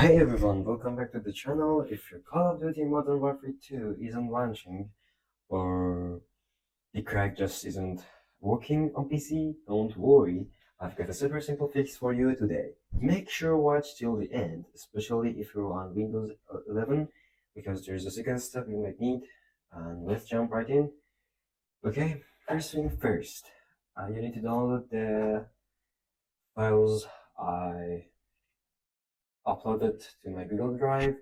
Hey everyone, welcome back to the channel. If your Call of Duty Modern Warfare 2 isn't launching or the crack just isn't working on PC, don't worry. I've got a super simple fix for you today. Make sure watch till the end, especially if you're on Windows 11, because there's a second step you might need. And let's jump right in. Okay, first thing first, you need to download the files I uploaded to my Google Drive.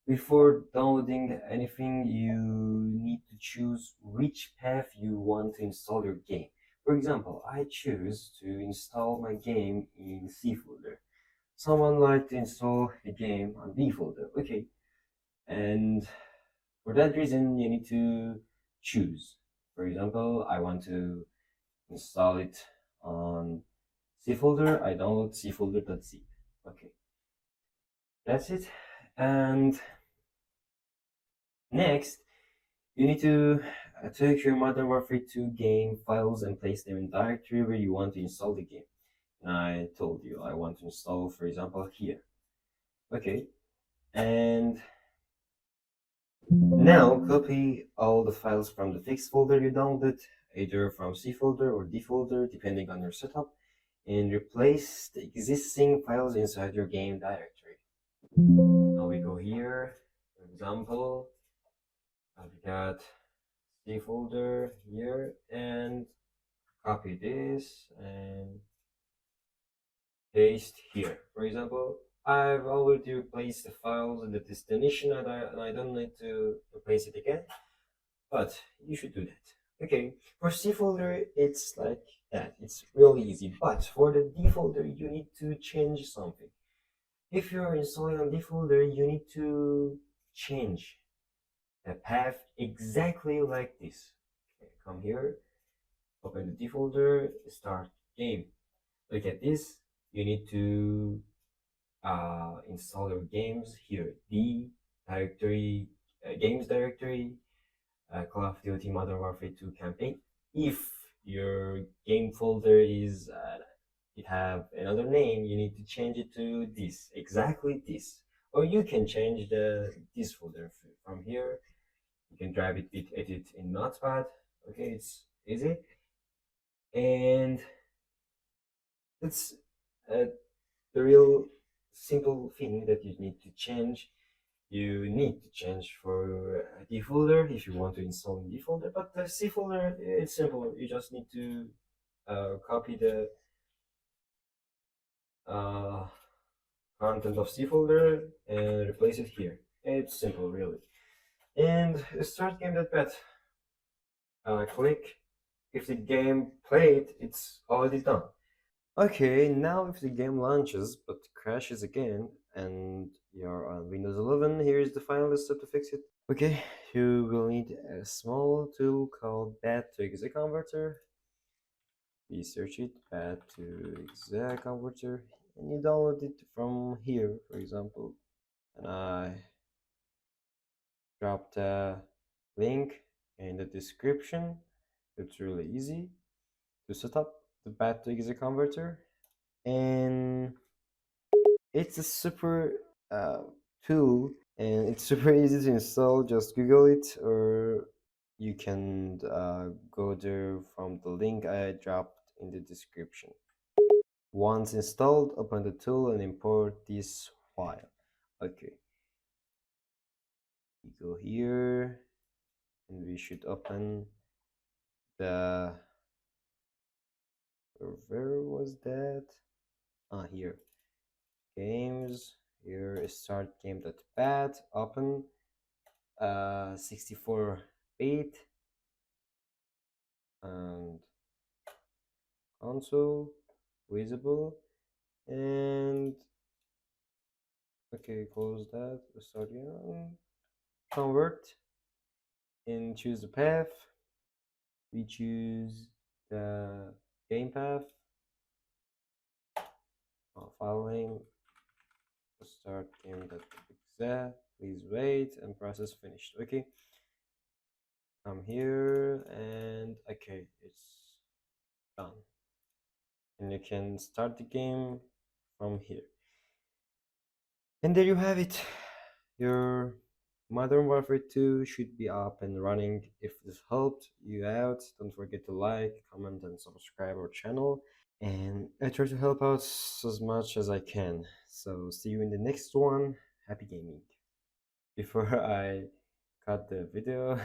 Before downloading anything, you need to choose which path you want to install your game. For example, I choose to install my game in C folder. Someone like to install the game on B folder. Okay, and for that reason, you need to choose. For example, I want to install it on C folder. I download C folder.zip. Okay, that's it. And next, you need to take your Modern Warfare 2 game files and place them in directory where you want to install the game. And I told you I want to install, for example, here. Okay, and now copy all the files from the fixed folder you downloaded, either from C folder or D folder, depending on your setup, and replace the existing files inside your game directory. Now we go here, for example, I've got C folder here, and copy this and paste here. For example, I've already replaced the files in the destination and I don't need to replace it again, but you should do that. Okay, for C folder, it's like that. It's really easy, but for the D folder, you need to change something. If you're installing on D folder, you need to change the path exactly like this. Okay, come here, open the D folder, start game. Look at this. You need to install your games here. D directory, games directory, Call of Duty Modern Warfare 2 campaign. If your game folder is it have another name, you need to change it to this, exactly this. Or you can change this folder from here. You can drag it with edit in Notepad. Okay, it's easy. And it's the real simple thing that you need to change. You need to change for D folder if you want to install in D folder, but the C folder, it's simple. You just need to copy the content of C folder and replace it here. It's simple, really. And start game.bat. Click. If the game played, it's already done. Okay, now if the game launches but crashes again and you're on Windows 11, here is the final step to fix it. Okay, you will need a small tool called bat to exe converter. You search it, bat to exe converter, and you download it from here, for example. And I dropped a link in the description. It's really easy to set up the bat to exe converter, and it's a super tool and it's super easy to install. Just Google it, or you can go there from the link I dropped in the description. Once installed, open the tool and import this file. Okay, we go here and we should open the, where was that? Here, games. Here, start game.bat, open 64-bit and console visible, and okay, close that, start again, convert, and choose the path. We choose the game path, file name, start game.exe. Please wait and process finished. Okay, come here and okay, it's done, and you can start the game from here. And there you have it. Your Modern Warfare 2 should be up and running. If this helped you out, don't forget to like, comment, and subscribe our channel. And I try to help out as much as I can. So see you in the next one. Happy gaming. Before I cut the video,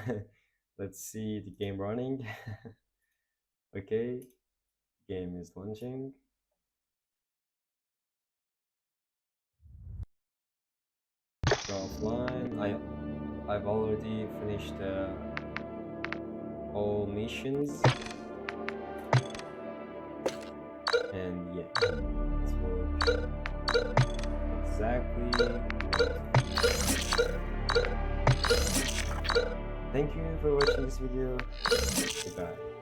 let's see the game running. Okay, game is launching. Go offline. I've already finished all missions, and yeah, it's working exactly. Thank you for watching this video. Goodbye.